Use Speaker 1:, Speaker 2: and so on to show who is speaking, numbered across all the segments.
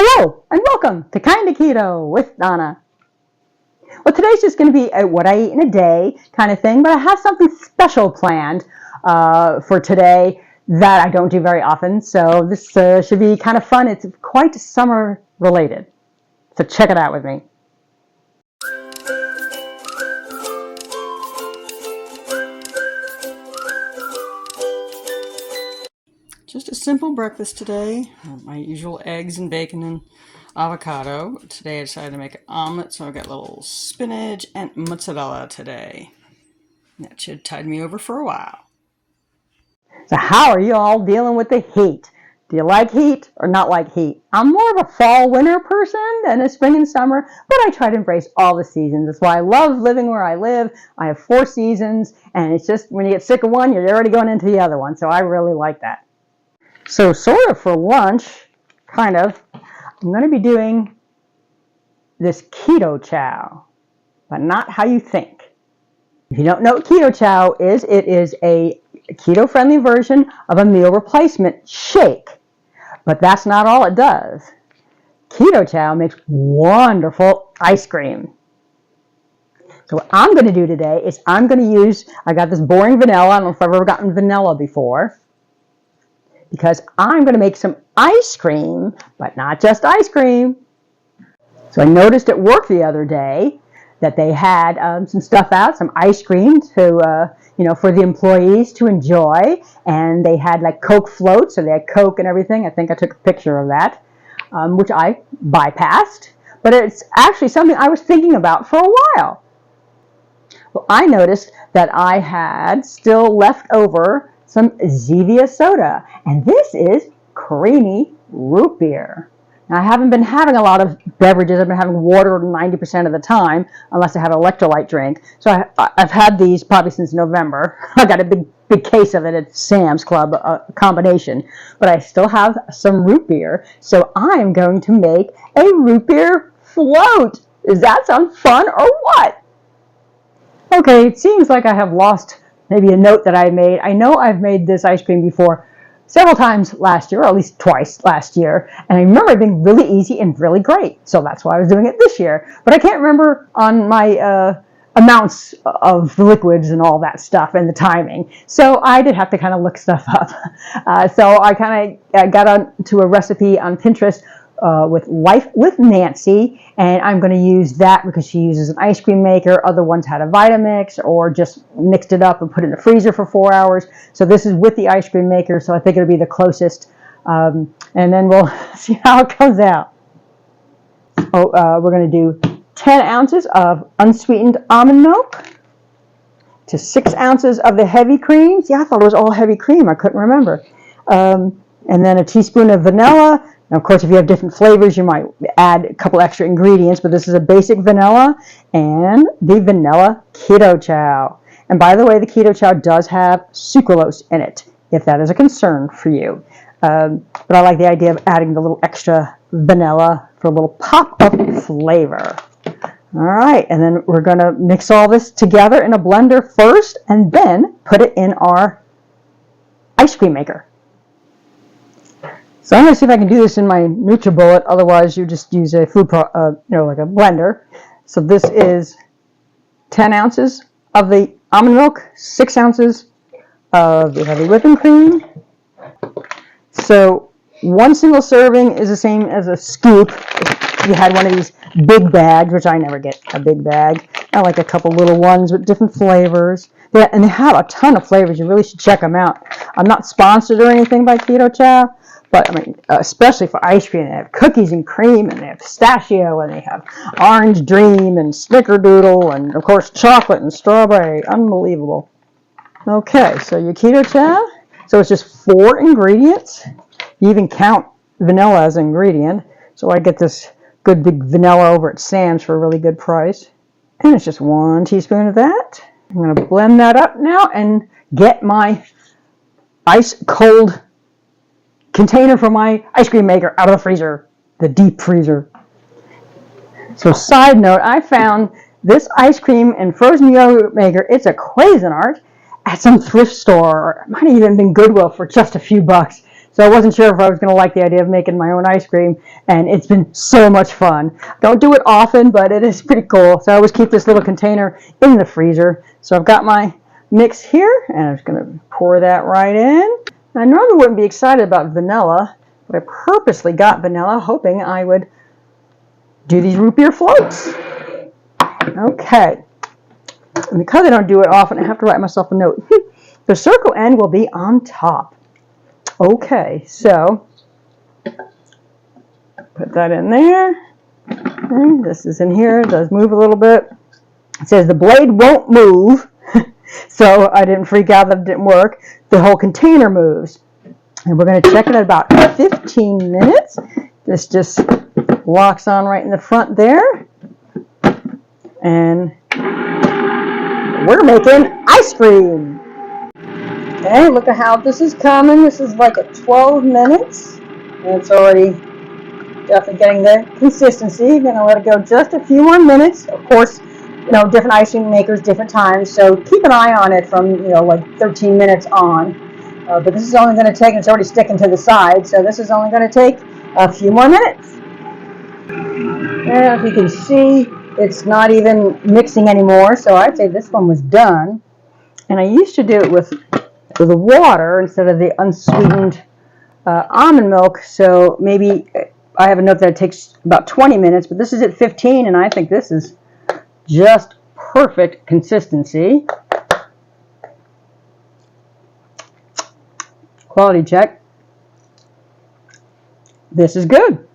Speaker 1: Hello and welcome to Kinda Keto with Donna. Well, today's just going to be a what I eat in a day kind of thing, but I have something special planned for today that I don't do very often. So this should be kind of fun. It's quite summer related. So check it out with me. Just a simple breakfast today. My usual eggs and bacon and avocado. Today I decided to make an omelet, so I've got a little spinach and mozzarella today. That should tide me over for a while. So how are you all dealing with the heat? Do you like heat or not like heat? I'm more of a fall-winter person than a spring and summer, but I try to embrace all the seasons. That's why I love living where I live. I have 4 seasons, and it's just when you get sick of one, you're already going into the other one, so I really like that. So sort of for lunch, kind of, I'm going to be doing this keto chow, but not how you think. If you don't know what keto chow is, it is a keto-friendly version of a meal replacement shake. But that's not all it does. Keto chow makes wonderful ice cream. So what I'm going to do today is I got this boring vanilla. I don't know if I've ever gotten vanilla before. Because I'm going to make some ice cream, but not just ice cream. So I noticed at work the other day that they had some stuff out, some ice cream to, for the employees to enjoy. And they had like Coke floats, so they had Coke and everything. I think I took a picture of that, which I bypassed. But it's actually something I was thinking about for a while. Well, I noticed that I had still left over some Zevia soda, and this is creamy root beer. Now, I haven't been having a lot of beverages. I've been having water 90% of the time, unless I have an electrolyte drink. So I've had these probably since November. I got a big case of it at Sam's Club, a combination. But I still have some root beer, so I'm going to make a root beer float. Does that sound fun or what? Okay, it seems like I have lost maybe a note that I made. I know I've made this ice cream before several times last year, or at least twice last year, and I remember it being really easy and really great. So that's why I was doing it this year. But I can't remember on my amounts of liquids and all that stuff and the timing. So I did have to kind of look stuff up. So I kind of got onto a recipe on Pinterest with Life with Nancy, and I'm going to use that because she uses an ice cream maker. Other ones had a Vitamix or just mixed it up and put it in the freezer for 4 hours. So this is with the ice cream maker, so I think it'll be the closest. And then we'll see how it comes out. We're going to do 10 ounces of unsweetened almond milk to 6 ounces of the heavy cream. See, I thought it was all heavy cream. I couldn't remember. And then a teaspoon of vanilla. Now, of course, if you have different flavors, you might add a couple extra ingredients, but this is a basic vanilla and the vanilla keto chow. And by the way, the keto chow does have sucralose in it, if that is a concern for you. But I like the idea of adding the little extra vanilla for a little pop of flavor. All right, and then we're going to mix all this together in a blender first and then put it in our ice cream maker. So I'm going to see if I can do this in my NutriBullet. Otherwise, you just use a like a blender. So this is 10 ounces of the almond milk, 6 ounces of the heavy whipping cream. So one single serving is the same as a scoop. If you had one of these big bags, which I never get a big bag. I like a couple little ones with different flavors. Yeah, and they have a ton of flavors. You really should check them out. I'm not sponsored or anything by Keto Chow. But, I mean, especially for ice cream, they have cookies and cream, and they have pistachio, and they have orange dream, and snickerdoodle, and, of course, chocolate and strawberry. Unbelievable. Okay, so your keto chow. So it's just 4 ingredients. You even count vanilla as an ingredient. So I get this good big vanilla over at Sam's for a really good price. And it's just 1 teaspoon of that. I'm going to blend that up now and get my ice cold container for my ice cream maker out of the freezer, the deep freezer. So side note, I found this ice cream and frozen yogurt maker. It's a Cuisinart at some thrift store, or it might have even been Goodwill for just a few bucks.
Speaker 2: So I wasn't sure if I was going to like the idea of making my own ice cream, and it's been so much fun. Don't do it often, but it is pretty cool. So I always keep this little container in the freezer. So I've got my mix here, and I'm just going to pour that right in. I normally wouldn't be excited about vanilla, but I purposely got vanilla, hoping I would do these root beer floats. Okay. And because I don't do it often, I have to write myself a note. The circle end will be on top. Okay, so put that in there. Okay, this is in here. It does move a little bit. It says the blade won't move, so I didn't freak out that it didn't work. The whole container moves. And we're going to check it at about 15 minutes. This just locks on right in the front there. And we're making ice cream. Okay, look at how this is coming. This is like at 12 minutes. And it's already definitely getting the consistency. Gonna let it go just a few more minutes. Of course, different ice cream makers, different times. So keep an eye on it from, like 13 minutes on. But this is only going to take, it's already sticking to the side, so this is only going to take a few more minutes. And if you can see, it's not even mixing anymore, so I'd say this one was done. And I used to do it with the water instead of the unsweetened almond milk, so maybe I have a note that it takes about 20 minutes, but this is at 15, and I think this is just perfect consistency. Quality check. This is good.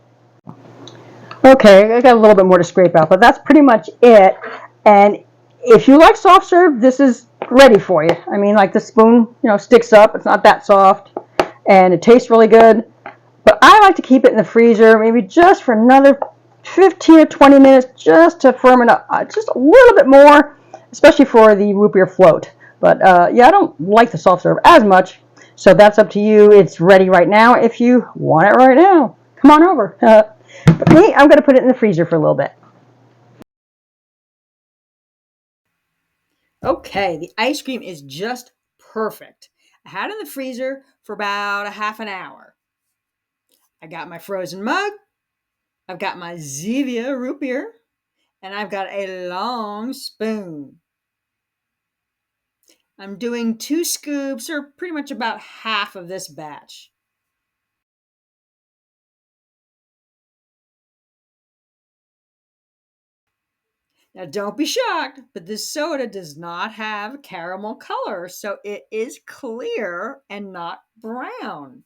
Speaker 2: Okay, I got a little bit more to scrape out, but that's pretty much it. And if you like soft serve, this is ready for you. I mean, like the spoon, sticks up. It's not that soft, and it tastes really good. But I like to keep it in the freezer, maybe just for another 15 or 20 minutes, just to firm it up just a little bit more, especially for the root beer float. But yeah, I don't like the soft serve as much, so that's up to you. It's ready right now if you want it right now. Come on over. But me, I'm going to put it in the freezer for a little bit.
Speaker 1: Okay, the ice cream is just perfect. I had it in the freezer for about a half an hour. I got my frozen mug, I've got my Zevia root beer, and I've got a long spoon. I'm doing 2 scoops, or pretty much about half of this batch. Now, don't be shocked, but this soda does not have caramel color, so it is clear and not brown.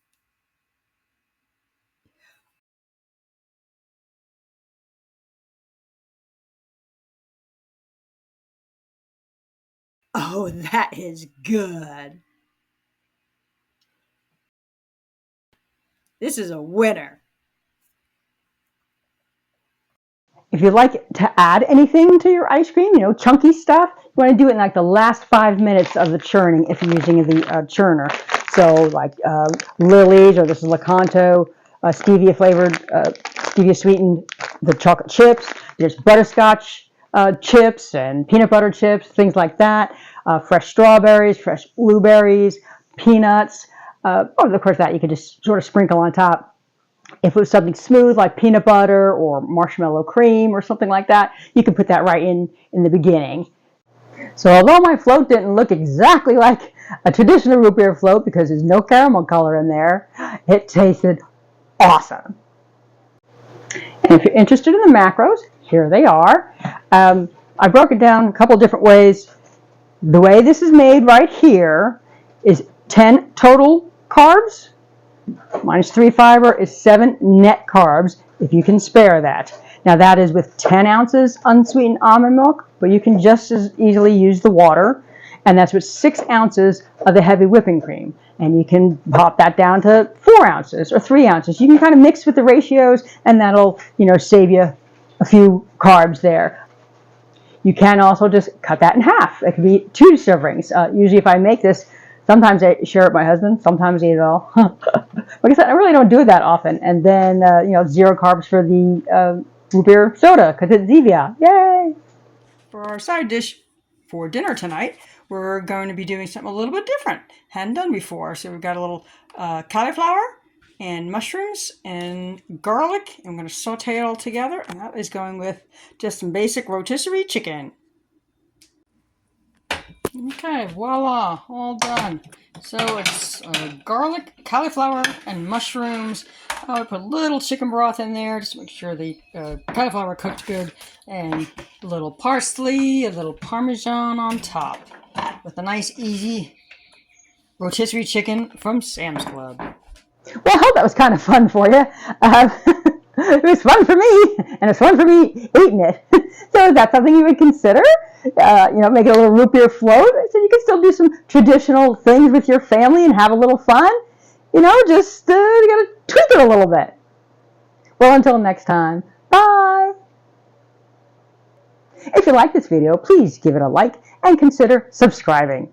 Speaker 1: Oh, that is good. This is a winner.
Speaker 2: If you'd like to add anything to your ice cream, chunky stuff, you want to do it in like the last 5 minutes of the churning if you're using the churner. So like Lily's, or this is Lakanto, stevia flavored, stevia sweetened, the chocolate chips. There's butterscotch chips and peanut butter chips, things like that. Fresh strawberries, fresh blueberries, peanuts. Or of course that you could just sort of sprinkle on top. If it was something smooth like peanut butter or marshmallow cream or something like that, you can put that right in the beginning. So although my float didn't look exactly like a traditional root beer float because there's no caramel color in there, it tasted awesome. And if you're interested in the macros, here they are. I broke it down a couple different ways. The way this is made right here is 10 total carbs, minus 3 fiber is 7 net carbs, if you can spare that. Now that is with 10 ounces unsweetened almond milk, but you can just as easily use the water. And that's with 6 ounces of the heavy whipping cream. And you can pop that down to 4 ounces or 3 ounces. You can kind of mix with the ratios, and that'll, save you a few carbs there. You can also just cut that in half. It could be 2 servings. Usually if I make this, sometimes I share it with my husband, sometimes I eat it all. Like I said, I really don't do it that often. And then, 0 carbs for the root beer soda, because it's Zevia. Yay!
Speaker 1: For our side dish for dinner tonight, we're going to be doing something a little bit different. Hadn't done before. So we've got a little cauliflower and mushrooms and garlic. I'm going to saute it all together, and that is going with just some basic rotisserie chicken. Okay, voila, all done. So it's garlic, cauliflower, and mushrooms. I would put a little chicken broth in there just to make sure the cauliflower cooked good, and a little parsley, a little parmesan on top, with a nice easy rotisserie chicken from Sam's Club.
Speaker 2: Well, I hope that was kind of fun for you. It was fun for me, and it's fun for me eating it. So is that something you would consider? Make it a little root beer float, so you can still do some traditional things with your family and have a little fun. You gotta tweak it a little bit. Well, until next time, bye. If you like this video, please give it a like and consider subscribing.